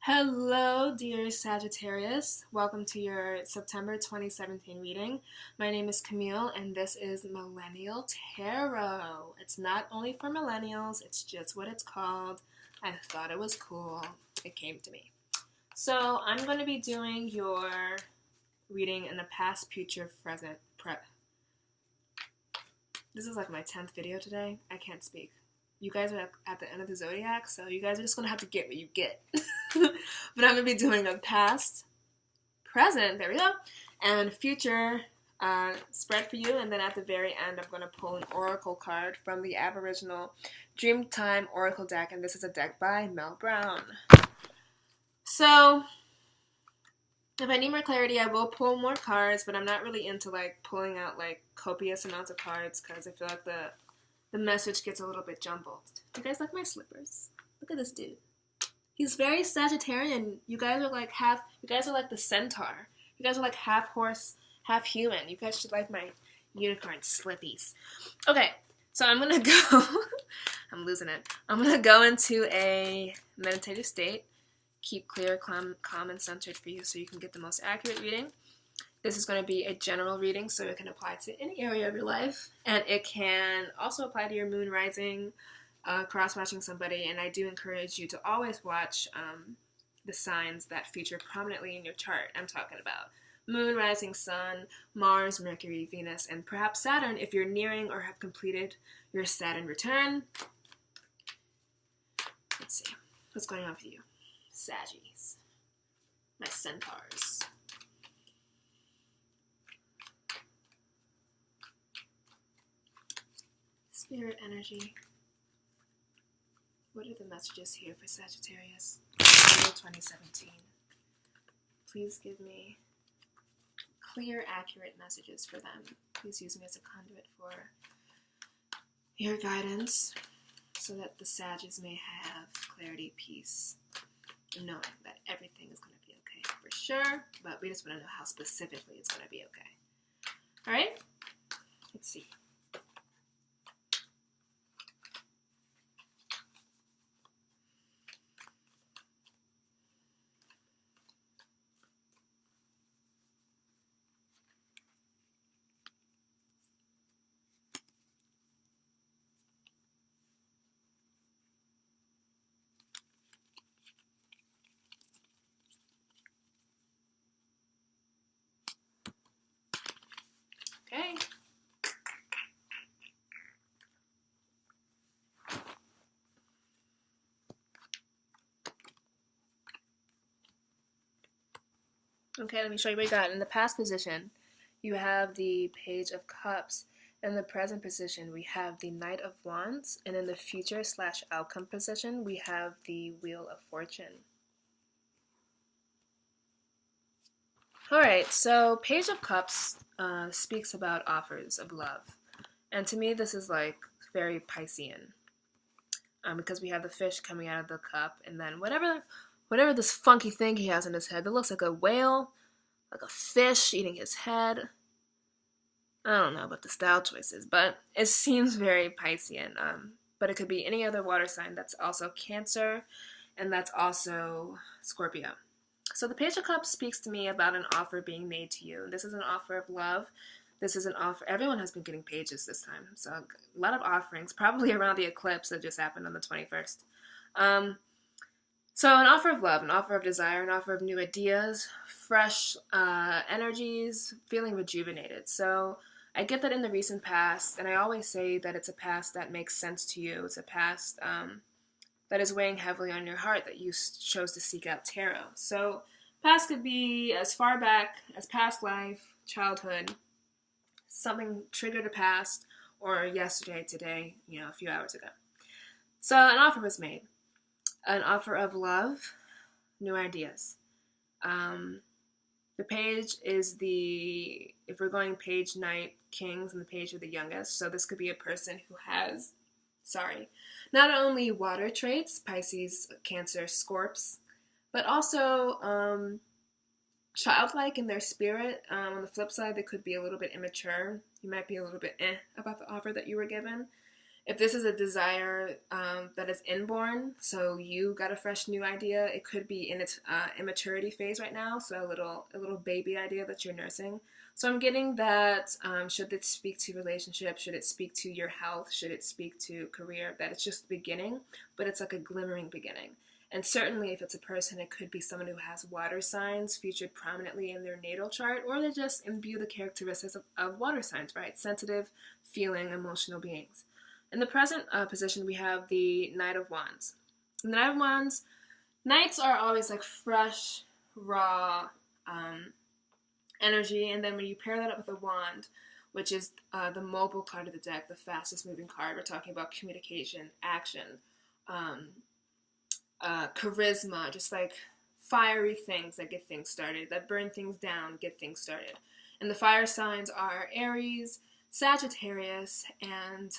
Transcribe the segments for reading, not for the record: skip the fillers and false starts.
Hello, dear Sagittarius. Welcome to your September 2017 reading. My name is Camille, and this is Millennial Tarot. It's not only for millennials, it's just what it's called. I thought it was cool. It came to me. So, I'm going to be doing your reading in the past, future, present. This is like my 10th video today. I can't speak. You guys are at the end of the zodiac, so you guys are just going to have to get what you get. But I'm going to be doing a past, present, there we go, and future spread for you. And then at the very end, I'm going to pull an oracle card from the Aboriginal Dreamtime Oracle deck. And this is a deck by Mel Brown. So, if I need more clarity, I will pull more cards, but I'm not really into like pulling out like copious amounts of cards because I feel like the message gets a little bit jumbled. Do you guys like my slippers? Look at this dude. He's very Sagittarian. You guys are like the centaur. You guys are like half horse, half human. You guys should like my unicorn slippies. Okay, so I'm gonna go, I'm losing it. I'm gonna go into a meditative state. Keep clear, calm, and centered for you so you can get the most accurate reading. This is going to be a general reading, so it can apply to any area of your life. And it can also apply to your moon rising, cross-watching somebody. And I do encourage you to always watch the signs that feature prominently in your chart. I'm talking about moon, rising, sun, Mars, Mercury, Venus, and perhaps Saturn if you're nearing or have completed your Saturn return. Let's see. What's going on with you? Saggies. My centaurs. Spirit energy. What are the messages here for Sagittarius? September 2017. Please give me clear, accurate messages for them. Please use me as a conduit for your guidance so that the Saggies may have clarity, peace, and knowing that everything is going to be okay for sure, but we just want to know how specifically it's going to be okay. All right? Let's see. Okay. Okay, let me show you what you got. In the past position, you have the Page of Cups. In the present position, we have the Knight of Wands. And in the future / outcome position, we have the Wheel of Fortune. Alright, so Page of Cups speaks about offers of love. And to me, this is like very Piscean. Because we have the fish coming out of the cup, and then whatever this funky thing he has in his head that looks like a whale, like a fish eating his head. I don't know about the style choices, but it seems very Piscean. But it could be any other water sign that's also Cancer, and that's also Scorpio. So the Page of Cups speaks to me about an offer being made to you. This is an offer of love. This is an offer. Everyone has been getting pages this time. So a lot of offerings, probably around the eclipse that just happened on the 21st. So an offer of love, an offer of desire, an offer of new ideas, fresh energies, feeling rejuvenated. So I get that in the recent past, and I always say that it's a past that makes sense to you. It's a past that is weighing heavily on your heart that you chose to seek out tarot. So past could be as far back as past life, childhood, something triggered a past, or yesterday, today, a few hours ago. So an offer was made. An offer of love, new ideas. The page is if we're going page Knight, Kings, and the page of the youngest. So this could be a person who has, not only water traits, Pisces, Cancer, Scorps, but also childlike in their spirit. On the flip side, they could be a little bit immature. You might be a little bit about the offer that you were given. If this is a desire that is inborn, so you got a fresh new idea, it could be in its immaturity phase right now, so a little baby idea that you're nursing. So I'm getting that should it speak to relationships, should it speak to your health, should it speak to career, that it's just the beginning, but it's like a glimmering beginning. And certainly if it's a person, it could be someone who has water signs featured prominently in their natal chart, or they just imbue the characteristics of water signs, right? Sensitive, feeling, emotional beings. In the present position, we have the Knight of Wands. In the Knight of Wands, Knights are always like fresh, raw energy, and then when you pair that up with a wand, which is the mobile card of the deck, the fastest moving card, we're talking about communication, action, charisma, just like fiery things that get things started, that burn things down, get things started. And the fire signs are Aries, Sagittarius, and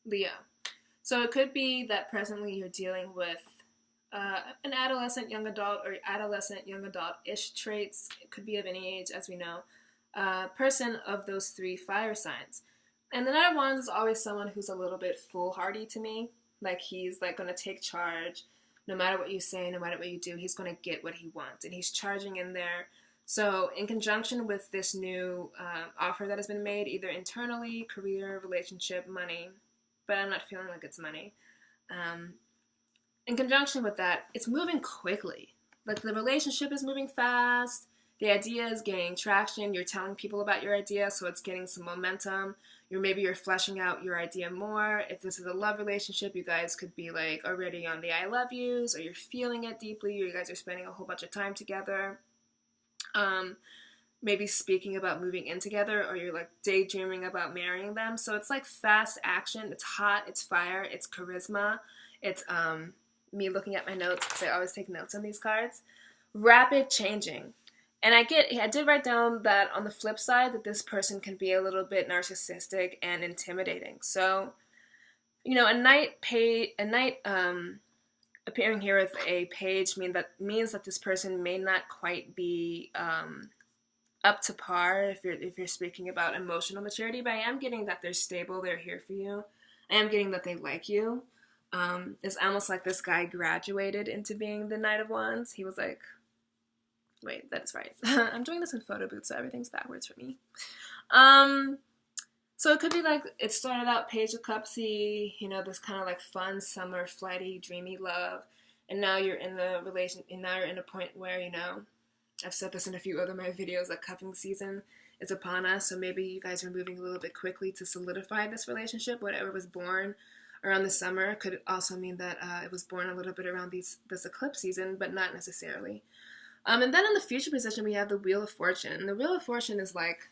Leo. So it could be that presently you're dealing with an adolescent, young adult, or adolescent, young adult-ish traits. It could be of any age, as we know. Person of those three fire signs. And the Knight of Wands is always someone who's a little bit foolhardy to me. Like he's like going to take charge. No matter what you say, no matter what you do, he's going to get what he wants. And he's charging in there. So in conjunction with this new offer that has been made, either internally, career, relationship, money, but I'm not feeling like it's money. In conjunction with that, it's moving quickly. Like the relationship is moving fast. The idea is gaining traction. You're telling people about your idea, so it's getting some momentum. Maybe you're fleshing out your idea more. If this is a love relationship, you guys could be like already on the I love yous, or you're feeling it deeply, or you guys are spending a whole bunch of time together. Maybe speaking about moving in together, or you're like daydreaming about marrying them. So it's like fast action. It's hot, it's fire, it's charisma. It's me looking at my notes, because I always take notes on these cards. Rapid changing. And I did write down that on the flip side, that this person can be a little bit narcissistic and intimidating. So, a knight appearing here with a page means that this person may not quite be up to par if you're speaking about emotional maturity. But I am getting that they're stable, they're here for you. I am getting that they like you. It's almost like this guy graduated into being the Knight of Wands. He was like, wait, that's right. I'm doing this in photo booth, so everything's backwards for me. So it could be like, it started out Page of Cupsy, this kind of like fun, summer, flighty, dreamy love. And now you're in a point where, I've said this in a few other of my videos, that cuffing season is upon us. So maybe you guys are moving a little bit quickly to solidify this relationship. Whatever was born around the summer could also mean that it was born a little bit around this eclipse season, but not necessarily. And then in the future position, we have the Wheel of Fortune. And the Wheel of Fortune is like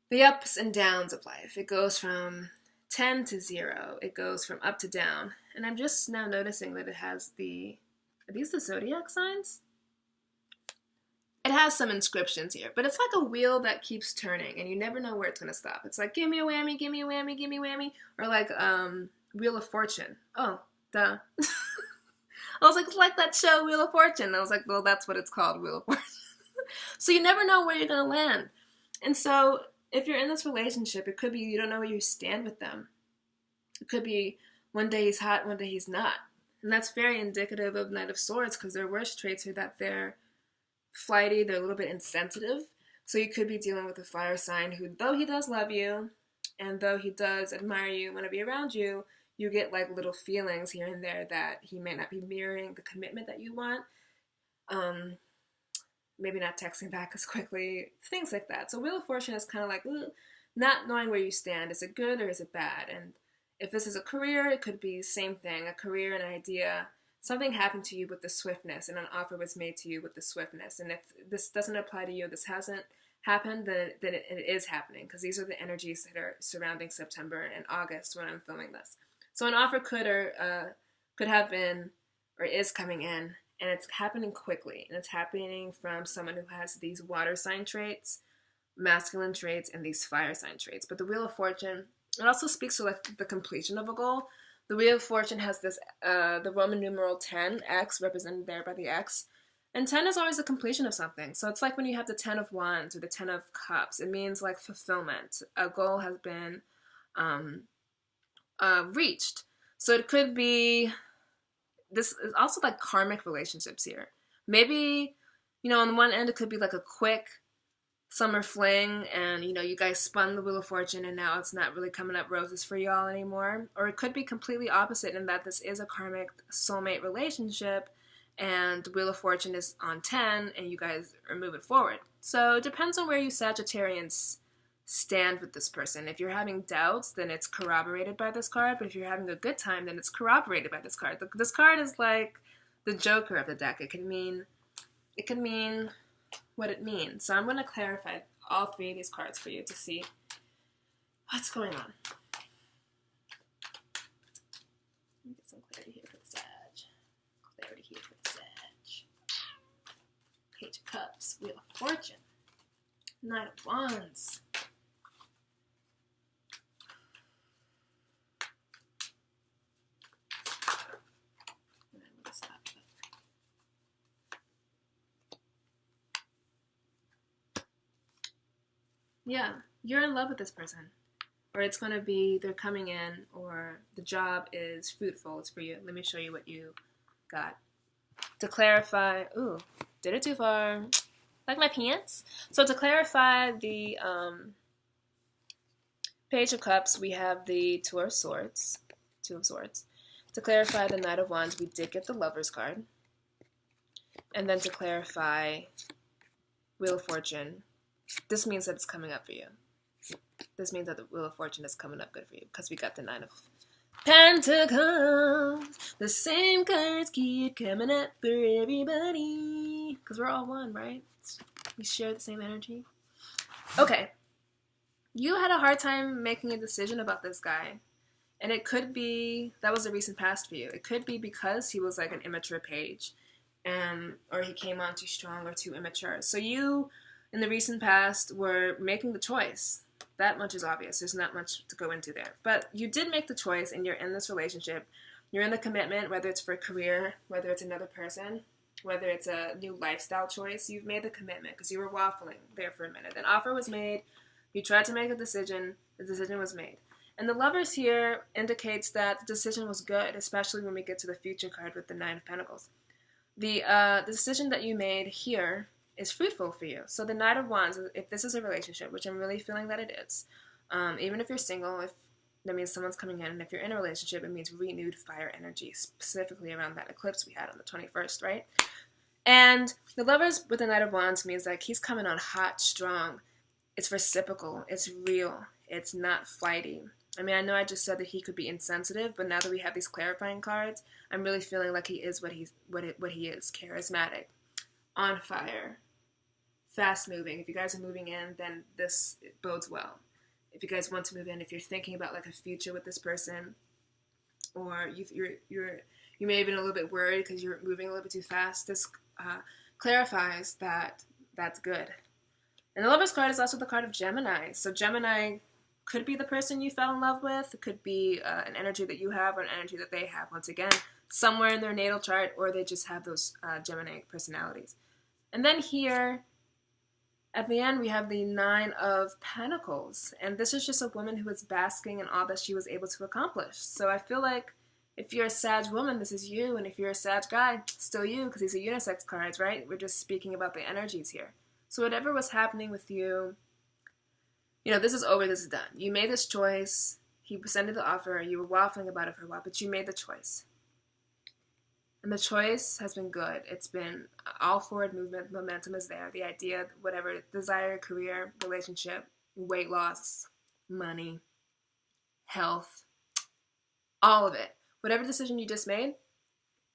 the ups and downs of life. It goes from 10 to 0. It goes from up to down. And I'm just now noticing that it has are these the zodiac signs? It has some inscriptions here, but it's like a wheel that keeps turning, and you never know where it's going to stop. It's like, give me a whammy, give me a whammy, give me a whammy. Or like Wheel of Fortune. Oh, duh. I was like, it's like that show, Wheel of Fortune. I was like, well, that's what it's called, Wheel of Fortune. So you never know where you're going to land. And so if you're in this relationship, it could be you don't know where you stand with them. It could be one day he's hot, one day he's not. And that's very indicative of Knight of Swords, because their worst traits are that they're flighty, they're a little bit insensitive. So you could be dealing with a fire sign who, though he does love you, and though he does admire you, want to be around you, you get like little feelings here and there that he may not be mirroring the commitment that you want. Maybe not texting back as quickly, things like that. So Wheel of Fortune is kind of like not knowing where you stand. Is it good or is it bad? And if this is a career, it could be the same thing, a career, an idea. Something happened to you with the swiftness, and an offer was made to you with the swiftness. And if this doesn't apply to you, this hasn't happened, then it is happening, because these are the energies that are surrounding September and August when I'm filming this. So an offer could have been or is coming in, and it's happening quickly, and it's happening from someone who has these water sign traits, masculine traits, and these fire sign traits. But the Wheel of Fortune, it also speaks to like the completion of a goal. The Wheel of Fortune has this, the Roman numeral 10, X, represented there by the X. And 10 is always the completion of something. So it's like when you have the 10 of Wands or the 10 of Cups. It means like fulfillment. A goal has been reached. So it could be, this is also like karmic relationships here. Maybe, on the one end, it could be like a quick summer fling and, you guys spun the Wheel of Fortune and now it's not really coming up roses for y'all anymore. Or it could be completely opposite in that this is a karmic soulmate relationship and the Wheel of Fortune is on 10 and you guys are moving forward. So it depends on where you Sagittarians stand with this person. If you're having doubts, then it's corroborated by this card. But if you're having a good time, then it's corroborated by this card. This card is like the Joker of the deck. It can mean what it means. So I'm going to clarify all three of these cards for you to see what's going on. Let me get some clarity here for the Sag. Clarity here for the Sag. Page of Cups, Wheel of Fortune, Knight of Wands. And I'm going to stop that. Yeah, you're in love with this person. Or it's going to be they're coming in, or the job is fruitful. It's for you. Let me show you what you got. To clarify, ooh, did it too far. Like my pants. So to clarify the Page of Cups, we have the Two of Swords. To clarify the Knight of Wands, we did get the Lover's card. And then to clarify Wheel of Fortune, this means that it's coming up for you. This means that the Wheel of Fortune is coming up good for you because we got the Nine of Pentacles. The same cards keep coming up for everybody because we're all one, right? We share the same energy. Okay. You had a hard time making a decision about this guy. And it could be, that was a recent past for you. It could be because he was like an immature page. Or he came on too strong or too immature. So you, in the recent past, were making the choice. That much is obvious. There's not much to go into there. But you did make the choice and you're in this relationship. You're in the commitment, whether it's for a career, whether it's another person, whether it's a new lifestyle choice. You've made the commitment because you were waffling there for a minute. An offer was made. You tried to make a decision. The decision was made. And the Lovers here indicates that the decision was good, especially when we get to the future card with the Nine of Pentacles. The decision that you made here is fruitful for you. So the Knight of Wands, if this is a relationship, which I'm really feeling that it is, even if you're single, if that means someone's coming in, and if you're in a relationship, it means renewed fire energy, specifically around that eclipse we had on the 21st, right? And the Lovers with the Knight of Wands means like he's coming on hot, strong. It's reciprocal. It's real. It's not flighty. I mean, I know I just said that he could be insensitive, but now that we have these clarifying cards, I'm really feeling like he is what he is, charismatic, on fire, fast-moving. If you guys are moving in, then this bodes well. If you guys want to move in, if you're thinking about like a future with this person, or you may have been a little bit worried because you're moving a little bit too fast, this clarifies that that's good. And the Lover's card is also the card of Gemini. So Gemini could be the person you fell in love with. It could be an energy that you have or an energy that they have. Once again, somewhere in their natal chart, or they just have those Gemini personalities. And then here, at the end, we have the Nine of Pentacles. And this is just a woman who is basking in all that she was able to accomplish. So I feel like if you're a Sag woman, this is you. And if you're a Sag guy, still you, because these are unisex cards, right? We're just speaking about the energies here. So whatever was happening with you, this is over, this is done. You made this choice. He presented the offer. You were waffling about it for a while, but you made the choice. And the choice has been good. It's been all forward movement. Momentum is there. The idea, whatever, desire, career, relationship, weight loss, money, health, all of it. Whatever decision you just made,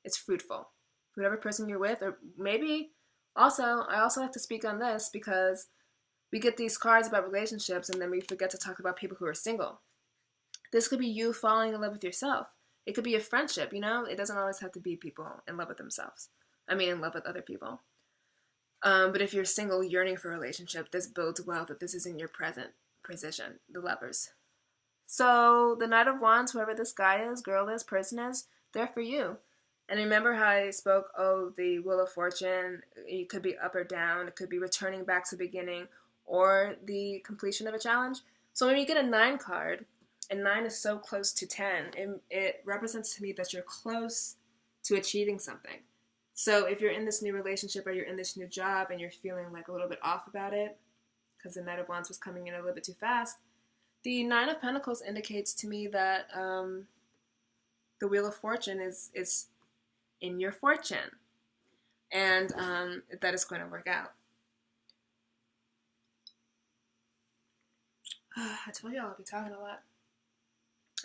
it's fruitful. Whatever person you're with, or maybe I also like to speak on this because we get these cards about relationships and then we forget to talk about people who are single. This could be you falling in love with yourself. It could be a friendship, It doesn't always have to be people in love with themselves. In love with other people. But if you're single, yearning for a relationship, this bodes well that this is in your present position, the Lovers. So the Knight of Wands, whoever this guy is, girl is, person is, they're for you. And remember how I spoke of the Wheel of Fortune? It could be up or down. It could be returning back to the beginning or the completion of a challenge. So when you get a 9 card, And 9 is so close to 10. It represents to me that you're close to achieving something. So if you're in this new relationship or you're in this new job and you're feeling like a little bit off about it, because the Knight of Wands was coming in a little bit too fast, the Nine of Pentacles indicates to me that the Wheel of Fortune is in your fortune, and that is going to work out. I told y'all I'll be talking a lot.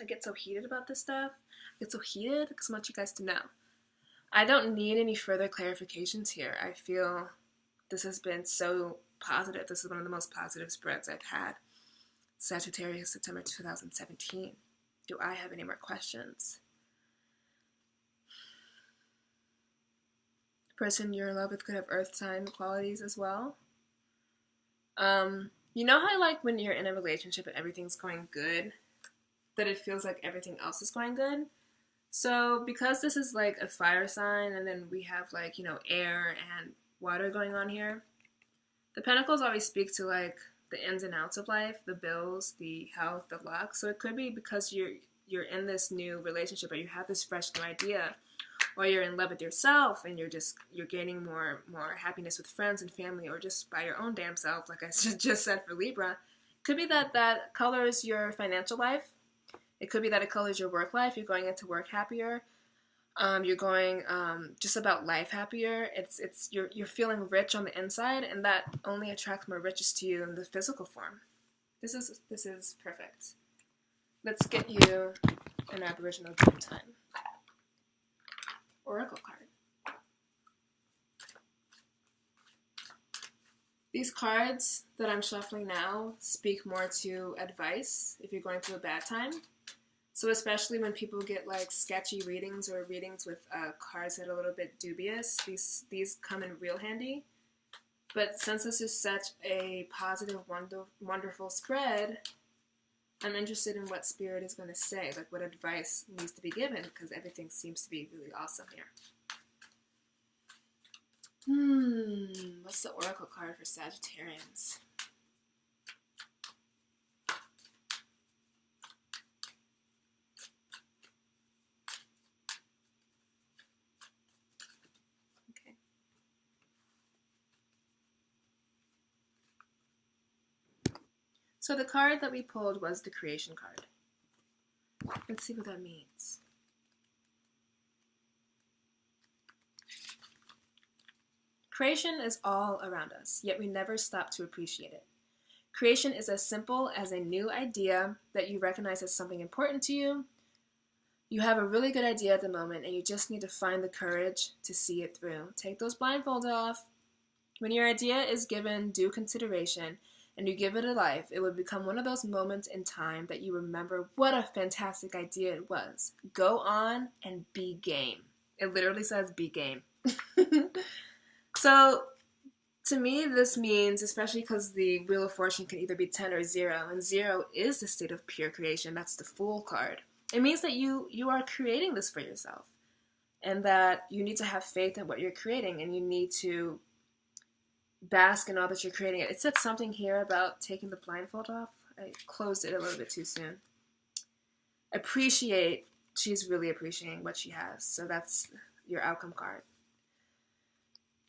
I get so heated about this stuff. I get so heated because I want you guys to know. I don't need any further clarifications here. I feel this has been so positive. This is one of the most positive spreads I've had. Sagittarius, September 2017. Do I have any more questions? The person you're in love with could have earth sign qualities as well. You know how like when you're in a relationship and everything's going good, that it feels like everything else is going good? So because this is like a fire sign and then we have like, you know, air and water going on here, the Pentacles always speak to like the ins and outs of life, the bills, the health, the luck. So it could be because you're in this new relationship or you have this fresh new idea, or you're in love with yourself and you're gaining more happiness with friends and family, or just by your own damn self, like I just said for Libra. It could be that colors your financial life. It could be that it colors your work life. You're going into work happier. You're going just about life happier. You're feeling rich on the inside, and that only attracts more riches to you in the physical form. This is perfect. Let's get you an Aboriginal Dream Time Oracle card. These cards that I'm shuffling now speak more to advice if you're going through a bad time. So especially when people get like sketchy readings or readings with cards that are a little bit dubious, these come in real handy. But since this is such a positive, wonderful spread, I'm interested in what Spirit is going to say, like what advice needs to be given, because everything seems to be really awesome here. What's the Oracle card for Sagittarians? Okay. So the card that we pulled was the Creation card. Let's see what that means. Creation is all around us, yet we never stop to appreciate it. Creation is as simple as a new idea that you recognize as something important to you. You have a really good idea at the moment, and you just need to find the courage to see it through. Take those blindfolds off. When your idea is given due consideration and you give it a life, it will become one of those moments in time that you remember what a fantastic idea it was. Go on and be game. It literally says be game. So, to me, this means, especially because the Wheel of Fortune can either be 10 or 0, and 0 is the state of pure creation. That's the Fool card. It means that you are creating this for yourself, and that you need to have faith in what you're creating, and you need to bask in all that you're creating. It said something here about taking the blindfold off. I closed it a little bit too soon. Appreciate. She's really appreciating what she has, so that's your outcome card.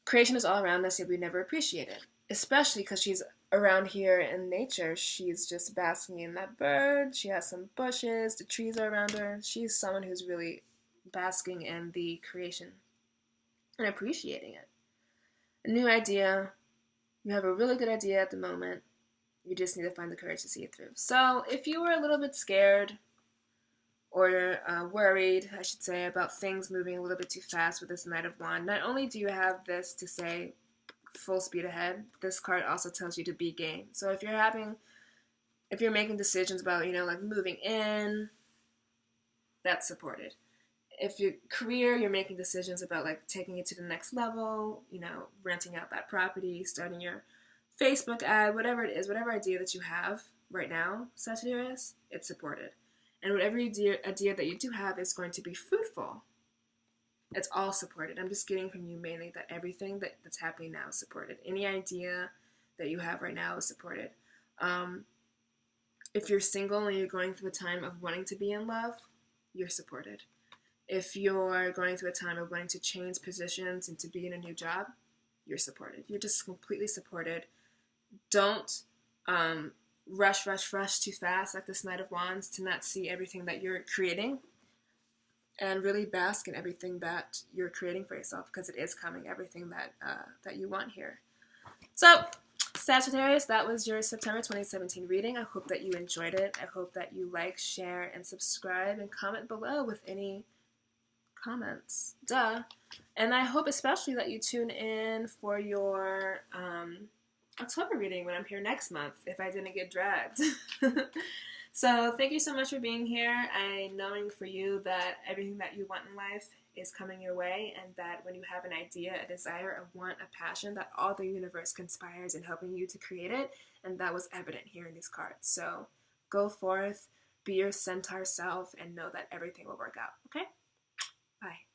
Creation is all around us, yet we never appreciate it. Especially because she's around here in nature. She's just basking in that bird. She has some bushes. The trees are around her. She's someone who's really basking in the creation and appreciating it. A new idea. You have a really good idea at the moment. You just need to find the courage to see it through. So if you were a little bit scared or worried, I should say, about things moving a little bit too fast with this Knight of Wands, not only do you have this to say full speed ahead, this card also tells you to be game. So if you're making decisions about, like moving in, that's supported. If your career, you're making decisions about like taking it to the next level, renting out that property, starting your Facebook ad, whatever it is, whatever idea that you have right now, Sagittarius, it's supported. And whatever idea that you do have is going to be fruitful. It's all supported. I'm just getting from you mainly that everything that's happening now is supported. Any idea that you have right now is supported. If you're single and you're going through a time of wanting to be in love, you're supported. If you're going through a time of wanting to change positions and to be in a new job, you're supported. You're just completely supported. Don't rush too fast like this Knight of Wands to not see everything that you're creating, and really bask in everything that you're creating for yourself, because it is coming, everything that you want here. So, Sagittarius, that was your September 2017 reading. I hope that you enjoyed it. I hope that you like, share, and subscribe, and comment below with any comments. Duh. And I hope especially that you tune in for your October reading when I'm here next month, if I didn't get dragged. So thank you so much for being here. I knowing for you that everything that you want in life is coming your way, and that when you have an idea, a desire, a want, a passion, that all the universe conspires in helping you to create it, and that was evident here in these cards. So go forth, be your centaur self, and know that everything will work out, okay? Bye.